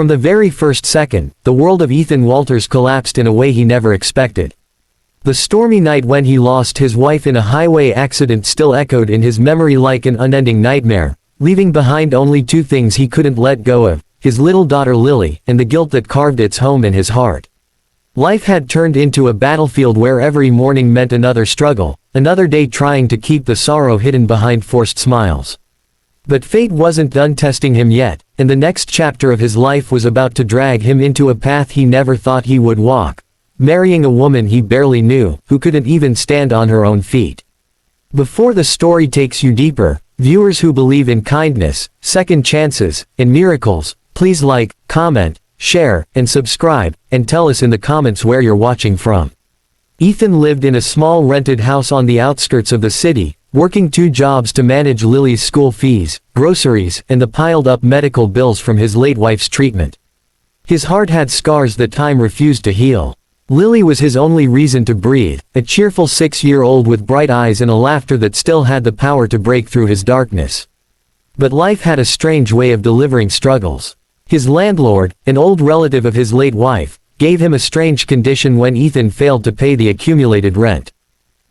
From the very first second, the world of Ethan Walters collapsed in a way he never expected. The stormy night when he lost his wife in a highway accident still echoed in his memory like an unending nightmare, leaving behind only two things he couldn't let go of, his little daughter Lily, and the guilt that carved its home in his heart. Life had turned into a battlefield where every morning meant another struggle, another day trying to keep the sorrow hidden behind forced smiles. But fate wasn't done testing him yet, and the next chapter of his life was about to drag him into a path he never thought he would walk, marrying a woman he barely knew, who couldn't even stand on her own feet. Before the story takes you deeper, viewers who believe in kindness, second chances, and miracles, please like, comment, share, and subscribe, and tell us in the comments where you're watching from. Ethan lived in a small rented house on the outskirts of the city, working 2 jobs to manage Lily's school fees, groceries, and the piled-up medical bills from his late wife's treatment. His heart had scars that time refused to heal. Lily was his only reason to breathe, a cheerful 6-year-old with bright eyes and a laughter that still had the power to break through his darkness. But life had a strange way of delivering struggles. His landlord, an old relative of his late wife, gave him a strange condition when Ethan failed to pay the accumulated rent.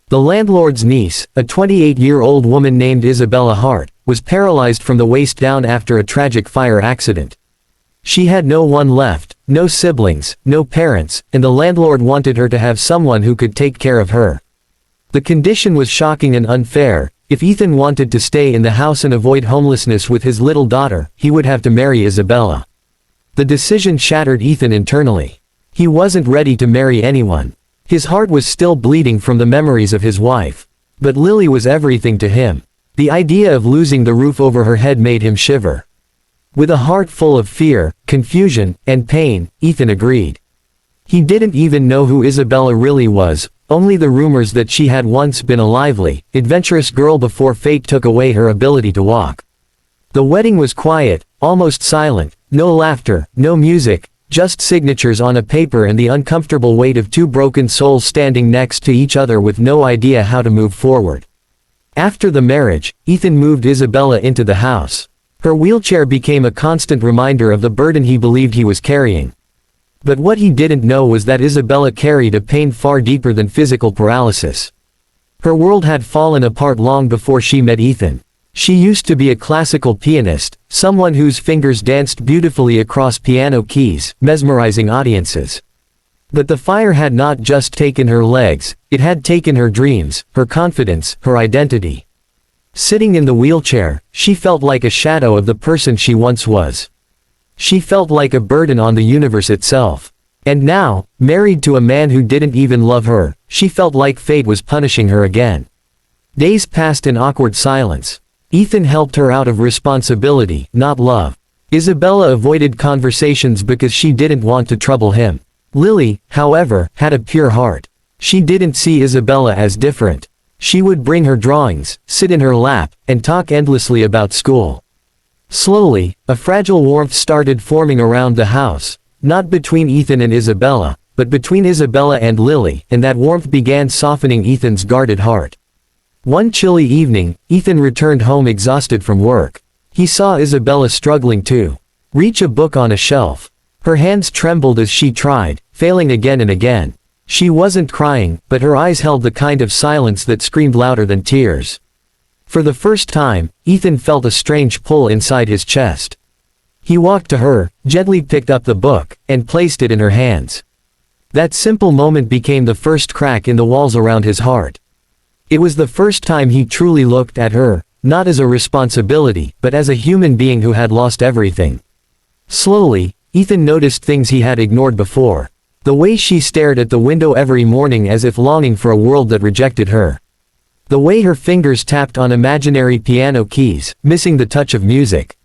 The landlord's niece, a 28-year-old woman named Isabella Hart, was paralyzed from the waist down after a tragic fire accident. She had no one left, no siblings, no parents, and the landlord wanted her to have someone who could take care of her. The condition was shocking and unfair. If Ethan wanted to stay in the house and avoid homelessness with his little daughter, he would have to marry Isabella. The decision shattered Ethan internally. He wasn't ready to marry anyone. His heart was still bleeding from the memories of his wife. But Lily was everything to him. The idea of losing the roof over her head made him shiver. With a heart full of fear, confusion, and pain, Ethan agreed. He didn't even know who Isabella really was, only the rumors that she had once been a lively, adventurous girl before fate took away her ability to walk. The wedding was quiet, almost silent, no laughter, no music, just signatures on a paper and the uncomfortable weight of 2 broken souls standing next to each other with no idea how to move forward. After the marriage, Ethan moved Isabella into the house. Her wheelchair became a constant reminder of the burden he believed he was carrying. But what he didn't know was that Isabella carried a pain far deeper than physical paralysis. Her world had fallen apart long before she met Ethan. She used to be a classical pianist, someone whose fingers danced beautifully across piano keys, mesmerizing audiences. But the fire had not just taken her legs, it had taken her dreams, her confidence, her identity. Sitting in the wheelchair, she felt like a shadow of the person she once was. She felt like a burden on the universe itself. And now, married to a man who didn't even love her, she felt like fate was punishing her again. Days passed in awkward silence. Ethan helped her out of responsibility, not love. Isabella avoided conversations because she didn't want to trouble him. Lily, however, had a pure heart. She didn't see Isabella as different. She would bring her drawings, sit in her lap, and talk endlessly about school. Slowly, a fragile warmth started forming around the house, not between Ethan and Isabella, but between Isabella and Lily, and that warmth began softening Ethan's guarded heart. One chilly evening, Ethan returned home exhausted from work. He saw Isabella struggling to reach a book on a shelf. Her hands trembled as she tried, failing again and again. She wasn't crying, but her eyes held the kind of silence that screamed louder than tears. For the first time, Ethan felt a strange pull inside his chest. He walked to her, gently picked up the book, and placed it in her hands. That simple moment became the first crack in the walls around his heart. It was the first time he truly looked at her, not as a responsibility, but as a human being who had lost everything. Slowly, Ethan noticed things he had ignored before. The way she stared at the window every morning as if longing for a world that rejected her. The way her fingers tapped on imaginary piano keys, missing the touch of music.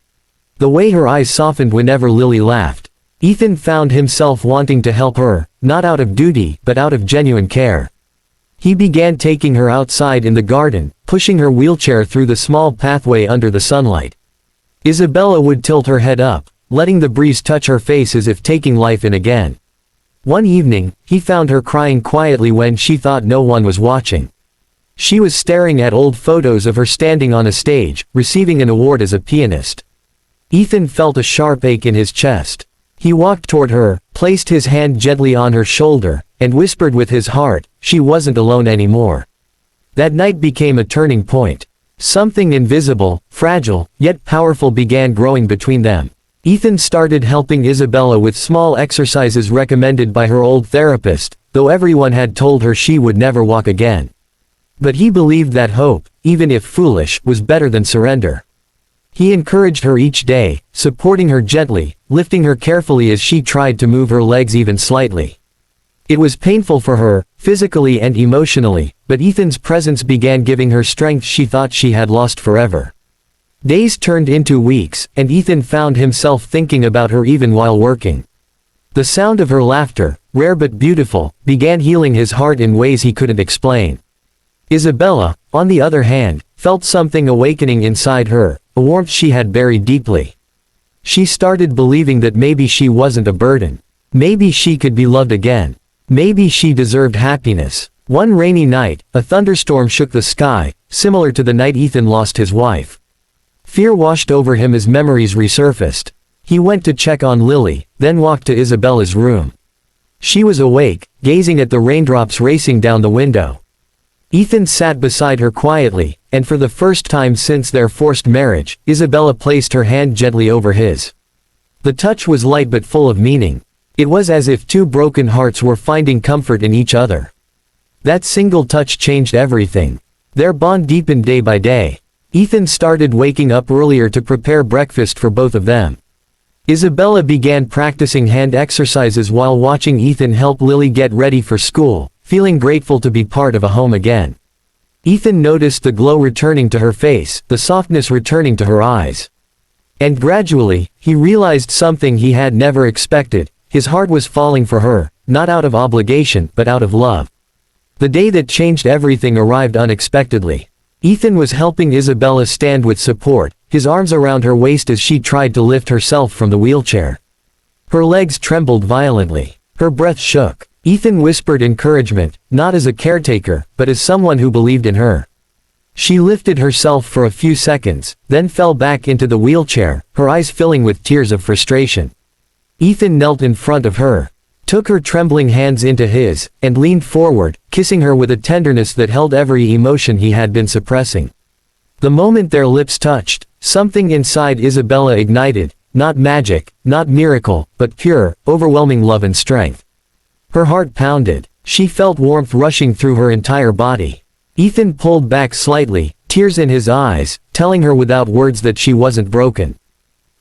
The way her eyes softened whenever Lily laughed. Ethan found himself wanting to help her, not out of duty, but out of genuine care. He began taking her outside in the garden, pushing her wheelchair through the small pathway under the sunlight. Isabella would tilt her head up, letting the breeze touch her face as if taking life in again. One evening, he found her crying quietly when she thought no one was watching. She was staring at old photos of her standing on a stage, receiving an award as a pianist. Ethan felt a sharp ache in his chest. He walked toward her, placed his hand gently on her shoulder, and whispered with his heart, she wasn't alone anymore. That night became a turning point. Something invisible, fragile, yet powerful began growing between them. Ethan started helping Isabella with small exercises recommended by her old therapist, though everyone had told her she would never walk again. But he believed that hope, even if foolish, was better than surrender. He encouraged her each day, supporting her gently, lifting her carefully as she tried to move her legs even slightly. It was painful for her, physically and emotionally, but Ethan's presence began giving her strength she thought she had lost forever. Days turned into weeks, and Ethan found himself thinking about her even while working. The sound of her laughter, rare but beautiful, began healing his heart in ways he couldn't explain. Isabella, on the other hand, felt something awakening inside her, a warmth she had buried deeply. She started believing that maybe she wasn't a burden. Maybe she could be loved again. Maybe she deserved happiness. One rainy night, a thunderstorm shook the sky, similar to the night Ethan lost his wife. Fear washed over him as memories resurfaced. He went to check on Lily, then walked to Isabella's room. She was awake, gazing at the raindrops racing down the window. Ethan sat beside her quietly, and for the first time since their forced marriage, Isabella placed her hand gently over his. The touch was light but full of meaning. It was as if two broken hearts were finding comfort in each other. That single touch changed everything. Their bond deepened day by day. Ethan started waking up earlier to prepare breakfast for both of them. Isabella began practicing hand exercises while watching Ethan help Lily get ready for school, feeling grateful to be part of a home again. Ethan noticed the glow returning to her face, the softness returning to her eyes. And gradually, he realized something he had never expected. His heart was falling for her, not out of obligation, but out of love. The day that changed everything arrived unexpectedly. Ethan was helping Isabella stand with support, his arms around her waist as she tried to lift herself from the wheelchair. Her legs trembled violently. Her breath shook. Ethan whispered encouragement, not as a caretaker, but as someone who believed in her. She lifted herself for a few seconds, then fell back into the wheelchair, her eyes filling with tears of frustration. Ethan knelt in front of her, took her trembling hands into his, and leaned forward, kissing her with a tenderness that held every emotion he had been suppressing. The moment their lips touched, something inside Isabella ignited, not magic, not miracle, but pure, overwhelming love and strength. Her heart pounded. She felt warmth rushing through her entire body. Ethan pulled back slightly, tears in his eyes, telling her without words that she wasn't broken.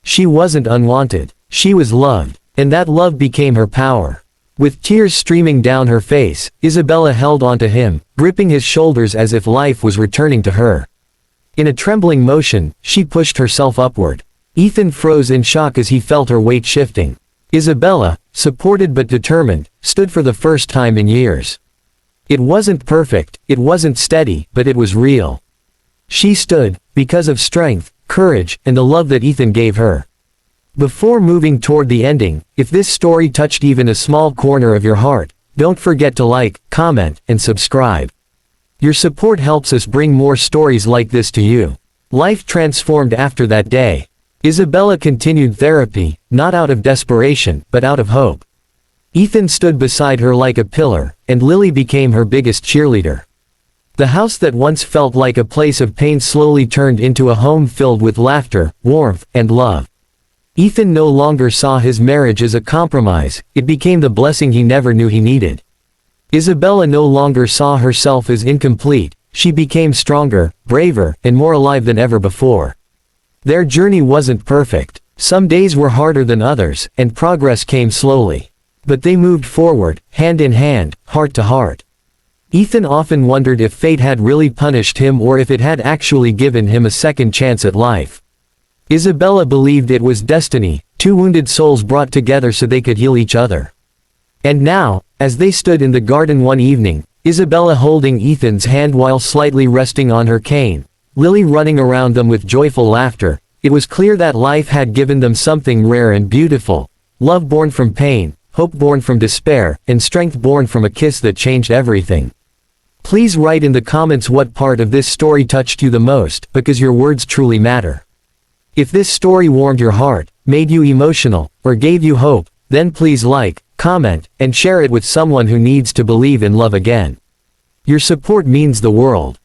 She wasn't unwanted. She was loved, and that love became her power. With tears streaming down her face, Isabella held onto him, gripping his shoulders as if life was returning to her. In a trembling motion, she pushed herself upward. Ethan froze in shock as he felt her weight shifting. Isabella, supported but determined, stood for the first time in years. It wasn't perfect, it wasn't steady, but it was real. She stood, because of strength, courage, and the love that Ethan gave her. Before moving toward the ending, if this story touched even a small corner of your heart, don't forget to like, comment, and subscribe. Your support helps us bring more stories like this to you. Life transformed after that day. Isabella continued therapy, not out of desperation, but out of hope. Ethan stood beside her like a pillar, and Lily became her biggest cheerleader. The house that once felt like a place of pain slowly turned into a home filled with laughter, warmth, and love. Ethan no longer saw his marriage as a compromise, it became the blessing he never knew he needed. Isabella no longer saw herself as incomplete, she became stronger, braver, and more alive than ever before. Their journey wasn't perfect. Some days were harder than others, and progress came slowly. But they moved forward, hand in hand, heart to heart. Ethan often wondered if fate had really punished him or if it had actually given him a second chance at life. Isabella believed it was destiny, two wounded souls brought together so they could heal each other. And now, as they stood in the garden one evening, Isabella holding Ethan's hand while slightly resting on her cane, Lily running around them with joyful laughter, it was clear that life had given them something rare and beautiful. Love born from pain, hope born from despair, and strength born from a kiss that changed everything. Please write in the comments what part of this story touched you the most, because your words truly matter. If this story warmed your heart, made you emotional, or gave you hope, then please like, comment, and share it with someone who needs to believe in love again. Your support means the world.